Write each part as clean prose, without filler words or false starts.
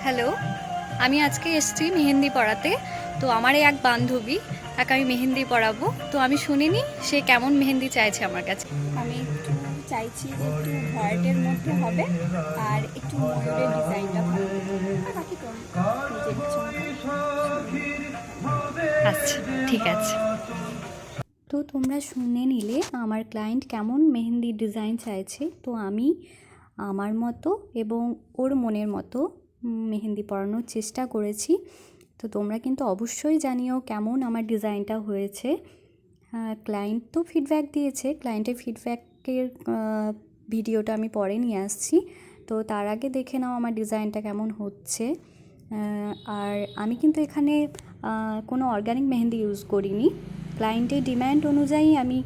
Hello, আমি আজকে এসেছি মেহেন্দি পড়াতে। তো আমার এক বান্ধবী, তাকে আমি মেহেন্দি পড়াবো। তো আমি শুনিনি সে কেমন মেহেন্দি চাইছে আমার কাছে। আমি একটু চাইছি যে একটু ভরাটের মধ্যে হবে আর একটু ময়ূরের ডিজাইনটা ভালো আর বাকি তো নিজের ইচ্ছে আচ্ছা, ঠিক আছে। তো তোমরা শুনে নিলে আমার ক্লায়েন্ট কেমন মেহেন্দি ডিজাইন চাইছে। তো আমি আমার মতো এবং ওর মনের মতো মেহেন্দি পরানোর চেষ্টা করেছি। তো তোমরা কিন্তু অবশ্যই জানিও কেমন আমার ডিজাইনটা হয়েছে। ক্লায়েন্ট তো ফিডব্যাক দিয়েছে, ক্লায়েন্টের ফিডব্যাকের ভিডিওটা আমি পরে নিয়ে আসছি। তো তার আগে দেখে নাও আমার ডিজাইনটা কেমন হচ্ছে। আর আমি কিন্তু এখানে কোনো অর্গানিক মেহেন্দি ইউজ করিনি। ক্লায়েন্টের ডিম্যান্ড অনুযায়ী আমি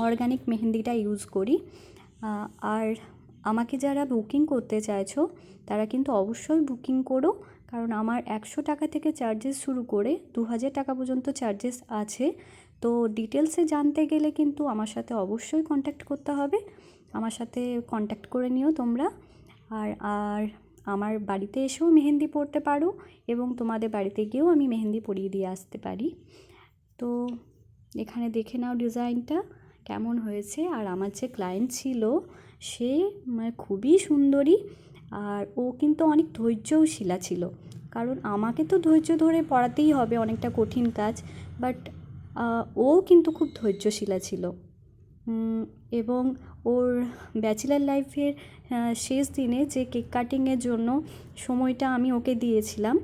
অর্গানিক মেহেন্দিটা ইউজ করি। আর আমাকে যারা বুকিং করতে চাইছো তারা কিন্তু অবশ্যই বুকিং করো, কারণ আমার 100 টাকা থেকে চার্জেস শুরু করে 2000 টাকা পর্যন্ত চার্জেস আছে। তো ডিটেলসে জানতে গেলে কিন্তু আমার সাথে অবশ্যই কন্ট্যাক্ট করতে হবে। আমার সাথে কন্ট্যাক্ট করে নিও তোমরা। আর আমার বাড়িতে এসেও মেহেন্দি পরতে পারো এবং তোমাদের বাড়িতে গিয়েও আমি মেহেন্দি পরিয়ে দিয়ে আসতে পারি। তো এখানে দেখে নাও ডিজাইনটা কেমন হয়েছে। আর আমার যে ক্লায়েন্ট ছিল সে মানে খুবই সুন্দরী, আর ও কিন্তু অনেক ধৈর্যশীলা ছিল, কারণ আমাকে তো ধৈর্য ধরে পড়াতেই হবে, অনেকটা কঠিন কাজ। বাট ও কিন্তু খুব ধৈর্যশীলা ছিল। এবং ওর ব্যাচেলার লাইফের শেষ দিনে যে কেক কাটিংয়ের জন্য সময়টা আমি ওকে দিয়েছিলাম,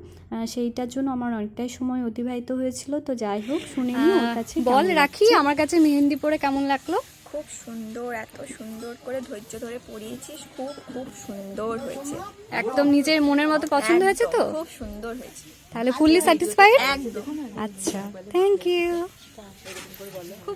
সেইটার জন্য আমার অনেকটাই সময় অতিবাহিত হয়েছিল। তো যাই হোক, শুনে নিই ওর কাছে বল রাখি আমার কাছে মেহেন্দি পরে কেমন লাগলো। খুব সুন্দর, এত সুন্দর করে ধৈর্য ধরে পড়িয়েছিস, খুব খুব সুন্দর হয়েছে, একদম নিজের মনের মতো পছন্দ হয়েছে তো? খুব সুন্দর হয়েছে, তাহলে ফুললি স্যাটিসফাইড? একদম আচ্ছা, থ্যাংক ইউ। খুব